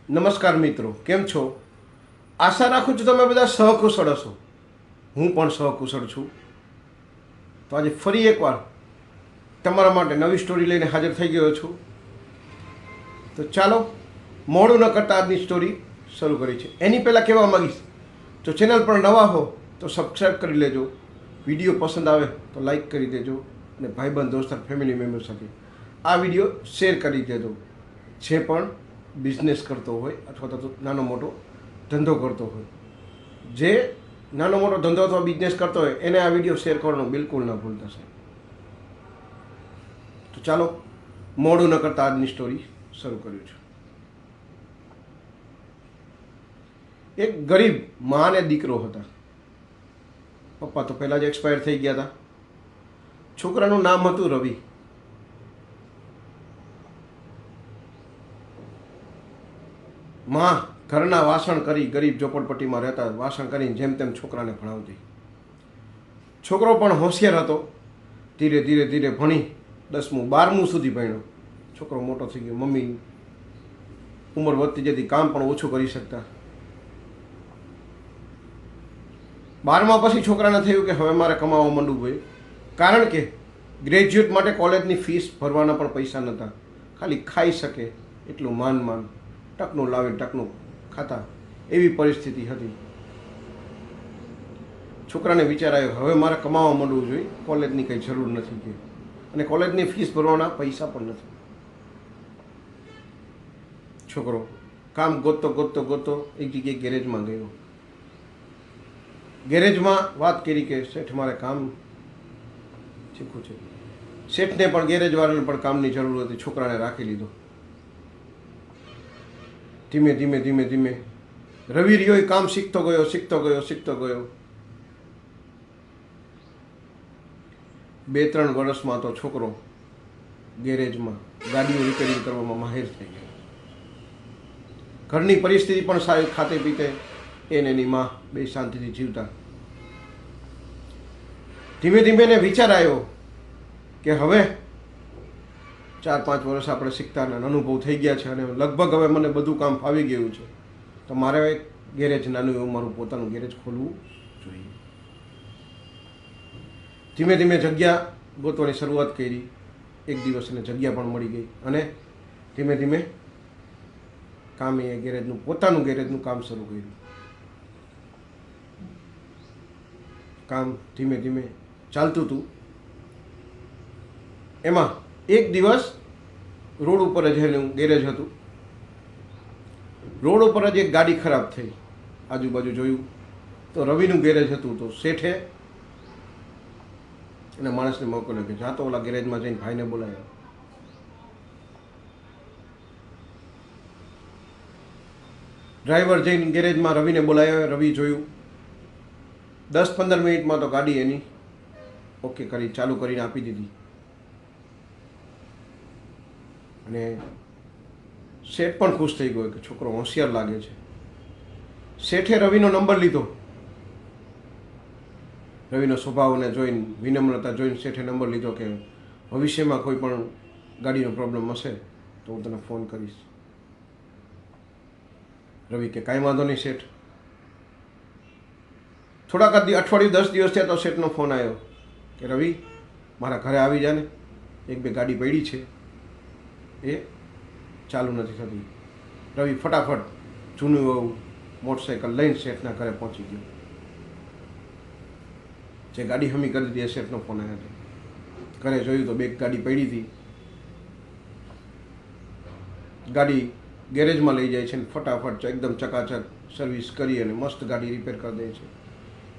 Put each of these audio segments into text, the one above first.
નમસ્કાર મિત્રો, કેમ છો? આશા રાખું છું તમે બધા સહકુશળ હશો. હું પણ સહકુશળ છું. તો આજે ફરી એકવાર તમારા માટે નવી સ્ટોરી લઈને હાજર થઈ ગયો છું. તો ચાલો મોડું ન કરતાં આજની સ્ટોરી શરૂ કરી છે. એની પહેલાં કહેવા માગીશ, જો ચેનલ પર નવા હો તો સબસ્ક્રાઈબ કરી લેજો, વિડીયો પસંદ આવે તો લાઈક કરી દેજો અને ભાઈબંધ દોસ્તાર ફેમિલી મેમ્બર સાથે આ વિડીયો શેર કરી દેજો. જે પણ બિઝનેસ કરતો હોય અથવા તો નાનો મોટો ધંધો કરતો હોય, જે નાનો મોટો ધંધો અથવા બિઝનેસ કરતો હોય એને આ વિડીયો શેર કરવાનું બિલકુલ ના ભૂલતા સાહેબ. તો ચાલો મોડું ન કરતાં આજની સ્ટોરી શરૂ કર્યું છે. એક ગરીબ મા અને દીકરો હતા. પપ્પા તો પહેલાં જ એક્સપાયર થઈ ગયા હતા. છોકરાનું નામ હતું રવિ. માં ઘરના વાસણ કરી, ગરીબ ઝોપડપટ્ટીમાં રહેતા વાસણ કરીને જેમ તેમ છોકરાને ભણાવતી. છોકરો પણ હોશિયાર હતો. ધીરે ધીરે ધીરે ભણી 10મું 12મું સુધી ભણ્યો. છોકરો મોટો થઈ ગયો. મમ્મી ઉંમર વધતી જતી, કામ પણ ઓછું કરી શકતા. 12મા પછી છોકરાને થયું કે હવે મારે કમાવા માંડવું જોઈએ, કારણ કે ગ્રેજ્યુએટ માટે કોલેજની ફીસ ભરવાના પણ પૈસા નહોતા. ખાલી ખાઈ શકે એટલું માંડ ટકનું લાવી ટકનું ખાતા, એવી પરિસ્થિતિ હતી. છોકરાને વિચાર આવ્યો હવે મારે કમાવા માંડવું જોઈએ, કોલેજની કંઈ જરૂર નથી કે, અને કોલેજની ફીસ ભરવાના પૈસા પણ નથી. છોકરો કામ ગોતતો ગોતતો ગોતતો એક જગ્યાએ ગેરેજમાં ગયો. ગેરેજમાં વાત કરી કે શેઠ મારે કામ શીખવું છે. શેઠને પણ ગેરેજવાળાને પણ કામની જરૂર હતી. છોકરાને રાખી લીધો. ધીમે ધીમે ધીમે ધીમે રવિ રહ્યો કામ શીખતો ગયો. 2-3 વર્ષમાં તો છોકરો ગેરેજમાં ગાડીઓ રિપેરિંગ કરવામાં માહિર થઈ ગયો. ઘરની પરિસ્થિતિ પણ સારી, ખાતે પીતે એને એની માં બે શાંતિથી જીવતા. ધીમે ધીમે એને વિચાર આવ્યો કે હવે 4-5 વર્ષ આપણે શીખતા અનુભવ થઈ ગયા છે અને લગભગ હવે મને બધું કામ ફાવી ગયું છે, તો મારે એક ગેરેજ, નાનું એવું મારું પોતાનું ગેરેજ ખોલવું જોઈએ. ધીમે ધીમે જગ્યા ગોતવાની શરૂઆત કરી. એક દિવસ એને જગ્યા પણ મળી ગઈ અને ધીમે ધીમે કામ એ ગેરેજનું, પોતાનું ગેરેજનું કામ શરૂ કર્યું. કામ ધીમે ધીમે ચાલતું હતું. એમાં એક દિવસ રોડ ઉપર જ એનું ગેરેજ હતું. રોડ ઉપર જ એક ગાડી ખરાબ થઈ. આજુબાજુ જોયું તો રવિનું ગેરેજ હતું. તો શેઠે એના માણસને મોકલ્યો કે જા તો ઓલા ગેરેજમાં જઈને ભાઈને બોલાવ્યો. ડ્રાઈવર જઈને ગેરેજમાં રવિને બોલાવ્યો. રવિ જોયું. 10-15 મિનિટમાં તો ગાડી એની ઓકે કરી, ચાલુ કરીને આપી દીધી. અને શેઠ પણ ખુશ થઈ ગયો કે છોકરો હોશિયાર લાગે છે. શેઠે રવિનો નંબર લીધો. રવિનો સ્વભાવને જોઈને, વિનમ્રતા જોઈને શેઠે નંબર લીધો કે ભવિષ્યમાં કોઈ પણ ગાડીનો પ્રોબ્લેમ હશે તો હું તને ફોન કરીશ. રવિ કે કાંઈ વાંધો નહીં શેઠ. થોડાક અઠવાડિયું 10 દિવસ થયા તો શેઠનો ફોન આવ્યો કે રવિ મારા ઘરે આવી જા ને, 1-2 ગાડી પડી છે, એ ચાલુ નથી થતી. રવિ ફટાફટ જૂનું એવું મોટરસાઇકલ લઈને શેઠના ઘરે પહોંચી ગયો. જે ગાડી હમી કરી દીધી એ શેઠનો ફોન આવ્યો હતો. ઘરે જોયું તો 2 ગાડી પડી હતી. ગાડી ગેરેજમાં લઈ જાય છે ને ફટાફટ એકદમ ચકાચક સર્વિસ કરી અને મસ્ત ગાડી રિપેર કરી દે છે.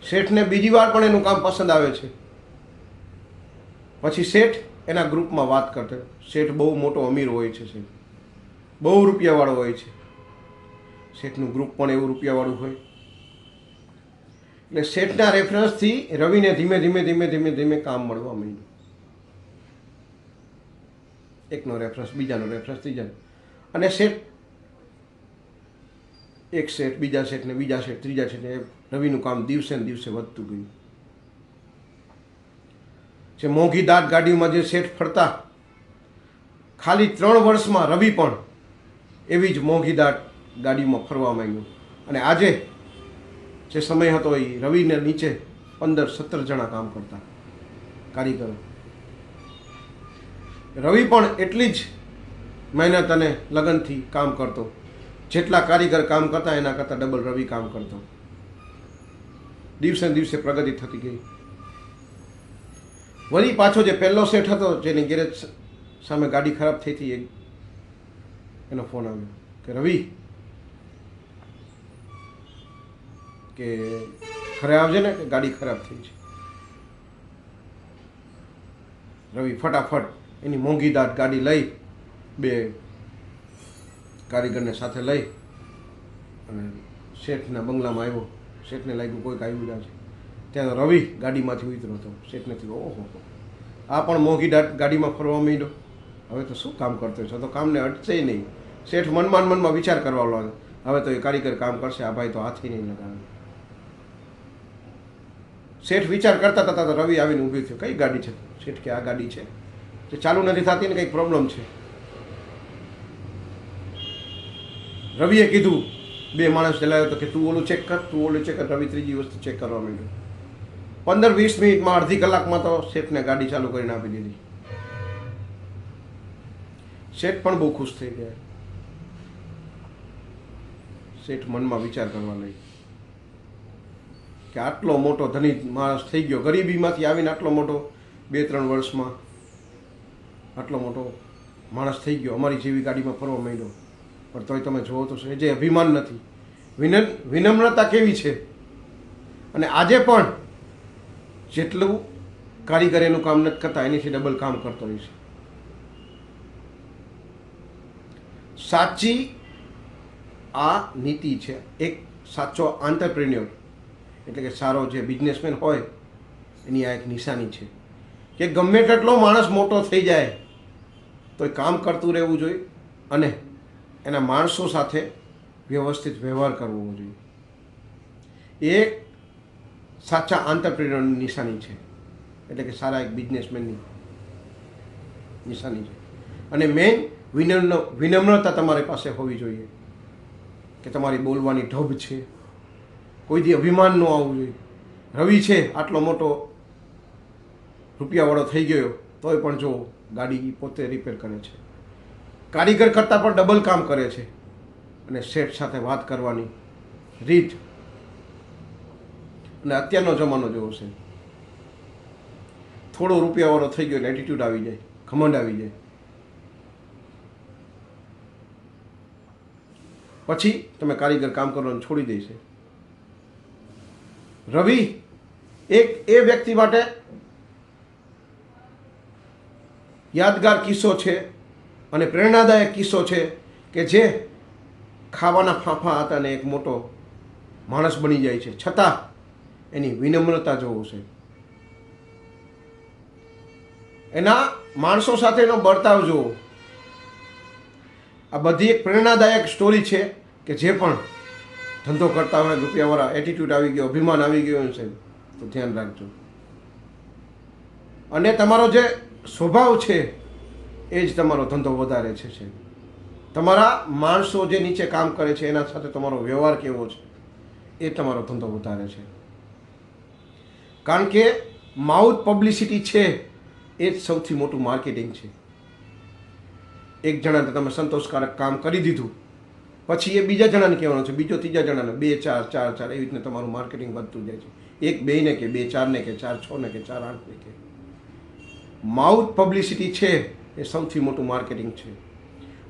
શેઠને બીજી વાર પણ એનું કામ પસંદ આવે છે. પછી શેઠ એના ગ્રુપમાં વાત કરતો. શેઠ બહુ મોટો અમીર હોય છે, શેઠ બહુ રૂપિયાવાળો હોય છે. શેઠનું ગ્રુપ પણ એવું રૂપિયાવાળું હોય. એટલે શેઠના રેફરન્સથી રવિને ધીમે ધીમે ધીમે ધીમે ધીમે કામ મળવા માંડ્યું. એકનો રેફરન્સ, બીજાનો રેફરન્સ, ત્રીજાનો. અને શેઠ, એક શેઠ, બીજા શેઠને, બીજા શેઠ, ત્રીજા શેઠને, રવિનું કામ દિવસે ને દિવસે વધતું ગયું. જે મોંઘી દાટ ગાડીમાં જે શેઠ ફરતા, ખાલી 3 વર્ષમાં રવિ પણ એવી જ મોંઘી દાટ ગાડીમાં ફરવા માંડ્યો. અને આજે જે સમય હતો એ રવિને નીચે 15-17 જણા કામ કરતા કારીગરો. રવિ પણ એટલી જ મહેનત અને લગનથી કામ કરતો, જેટલા કારીગર કામ કરતા એના કરતાં ડબલ રવિ કામ કરતો. દિવસે દિવસે પ્રગતિ થતી ગઈ. વળી પાછો જે પહેલો સેટ હતો જેની ગેરેજ સામે ગાડી ખરાબ થઈ હતી, એનો ફોન આવ્યો કે રવિ કે ઘરે આવજે ને, કે ગાડી ખરાબ થઈ છે. રવિ ફટાફટ એની મોંઘીદાટ ગાડી લઈ 2 કારીગરને સાથે લઈ અને શેઠના બંગલામાં આવ્યો. શેઠને લાગ્યું કોઈક આવ્યું છે. ત્યાં રવિ ગાડીમાંથી ઉતર્યો હતો. શેઠને થયું ઓહો, આ પણ મોંઘીદાટ ગાડીમાં ફરવા માંડ્યો, હવે તો શું કામ કરતો છે, તો કામને અટશે નહીં. શેઠ મનમાં વિચાર કરવા લાગે, હવે તો એ કારીગર કામ કરશે, આ ભાઈ તો હાથી નહીં લગાવે. શેઠ વિચાર કરતા હતા તો રવિ આવીને ઊભી થયો. કઈ ગાડી છે? શેઠ કે આ ગાડી છે, જે ચાલુ નથી થતી ને કંઈક પ્રોબ્લેમ છે. રવિએ કીધું, 2 માણસ ચલાવ્યો તો કે તું ઓલું ચેક કર, તું ઓલું ચેક કર. રવિ ત્રીજી વસ્તુ ચેક કરવા માંડ્યો. 15-20 મિનિટમાં, અડધી કલાકમાં તો શેઠને ગાડી ચાલુ કરીને આપી દીધી. શેઠ પણ બહુ ખુશ થઈ ગયા. શેઠ મનમાં વિચાર કરવા લાગ્યો કે આટલો મોટો ધની માણસ થઈ ગયો, ગરીબીમાંથી આવીને આટલો મોટો 2-3 વર્ષમાં આટલો મોટો માણસ થઈ ગયો, અમારી જેવી ગાડીમાં ફરવા માંડ્યો. પણ તોય તમે જુઓ તો એ જે અભિમાન નથી, વિનમ્રતા કેવી છે. અને આજે પણ જેટલું કારીગર એનું કામ નથી કરતા એનીથી ડબલ કામ કરતો હોય છે. સાચી આ નીતિ છે. એક સાચો આંતરપ્રેન્યોર એટલે કે સારો જે બિઝનેસમેન હોય એની આ એક નિશાની છે કે ગમે તેટલો માણસ મોટો થઈ જાય તો એ કામ કરતું રહેવું જોઈએ અને એના માણસો સાથે વ્યવસ્થિત વ્યવહાર કરવો જોઈએ. એ સાચા આંતરપ્રેન્યોરની નિશાની છે, એટલે કે સારા એક બિઝનેસમેનની નિશાની છે. અને મેઇન વિનમ્રતા તમારી પાસે હોવી જોઈએ કે તમારી બોલવાની ઢબ છે, કોઈથી અભિમાન ન આવવું જોઈએ. રવિ છે આટલો મોટો રૂપિયાવાળો થઈ ગયો તોય પણ જો ગાડી પોતે રિપેર કરે છે, કારીગર કરતાં પણ ડબલ કામ કરે છે. અને શેઠ સાથે વાત કરવાની રીત, અને અત્યારનો જમાનો જેવો છે, થોડો રૂપિયાવાળો થઈ ગયો એટલે એટીટ્યૂડ આવી જાય, ઘમંડ આવી જાય. પછી તમે કારીગર કામ કરવાનું છોડી દેશે. રવિ એક એ વ્યક્તિ માટે યાદગાર કિસ્સો છે અને પ્રેરણાદાયક કિસ્સો છે કે જે ખાવાના ફાંફા હતા ને એક મોટો માણસ બની જાય છે, છતાં એની વિનમ્રતા જોવો છે, એના માણસો સાથેનો બર્તાવ જોવો. આ બધી એક પ્રેરણાદાયક સ્ટોરી છે કે જે પણ ધંધો કરતા હોય, રૂપિયાવાળા એટીટ્યૂડ આવી ગયો, અભિમાન આવી ગયો છે તો ધ્યાન રાખજો. અને તમારો જે સ્વભાવ છે એ જ તમારો ધંધો વધારે છે. તમારા માણસો જે નીચે કામ કરે છે એના સાથે તમારો વ્યવહાર કેવો છે એ તમારો ધંધો વધારે છે. કારણ કે માઉથ પબ્લિસિટી છે એ જ સૌથી મોટું માર્કેટિંગ છે. એક જણાને તમે સંતોષકારક કામ કરી દીધું પછી એ બીજા જણાને કહેવાનું છે, બીજો ત્રીજા જણાને, 2, 4, 4, 4 એવી રીતના તમારું માર્કેટિંગ વધતું જાય છે. 1, 2 ને કે 2, 4 ને કે 4, 6 ને કે 4, 8 ને કે. માઉથ પબ્લિસિટી છે એ સૌથી મોટું માર્કેટિંગ છે.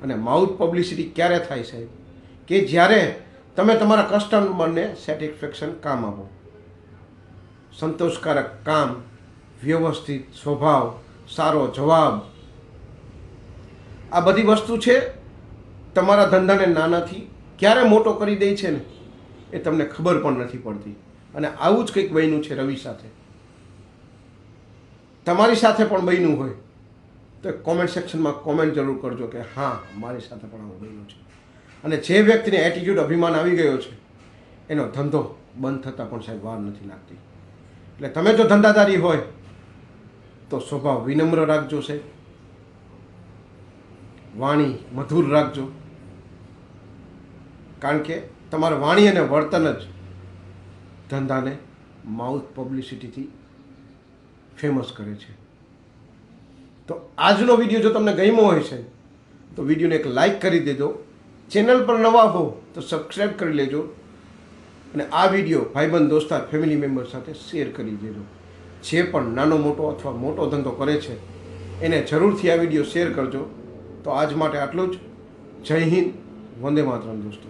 અને માઉથ પબ્લિસિટી ક્યારે થાય સાહેબ? કે જ્યારે તમે તમારા કસ્ટમરને સેટિસ્ફેક્શન કામ આપો, સંતોષકારક કામ, વ્યવસ્થિત સ્વભાવ, સારો જવાબ. આ બધી વસ્તુ છે તમારા ધંધાને નાનાથી ક્યારે મોટો કરી દે છે ને એ તમને ખબર પણ નથી પડતી. અને આવું જ કંઈક બન્યું છે રવિ સાથે. તમારી સાથે પણ બન્યું હોય તો કોમેન્ટ સેક્શનમાં કોમેન્ટ જરૂર કરજો કે હા મારી સાથે પણ આવું બન્યું છે. અને જે વ્યક્તિને એટીટ્યૂડ, અભિમાન આવી ગયો છે એનો ધંધો બંધ થતાં પણ સાહેબ વાર નથી લાગતી. એટલે તમે જો ધંધાદારી હોય તો સ્વભાવ વિનમ્ર રાખજો સાહેબ, વાણી મધુર રાખજો, કારણ કે તમારા વાણી અને વર્તન જ ધંધાને માઉથ પબ્લિસિટીથી ફેમસ કરે છે. તો આજનો વિડીયો જો તમને ગમ્યો હોય છે તો વિડીયોને એક લાઈક કરી દેજો. ચેનલ પર નવા હો તો સબસ્ક્રાઈબ કરી લેજો અને આ વિડીયો ભાઈબંધ દોસ્તાર ફેમિલી મેમ્બર સાથે શેર કરી દેજો. જે પણ નાનો મોટો અથવા મોટો ધંધો કરે છે એને જરૂરથી આ વિડીયો શેર કરજો. તો આજ માટે આટલું જ. જય હિન્દ, વંદે માતરમ દોસ્તો.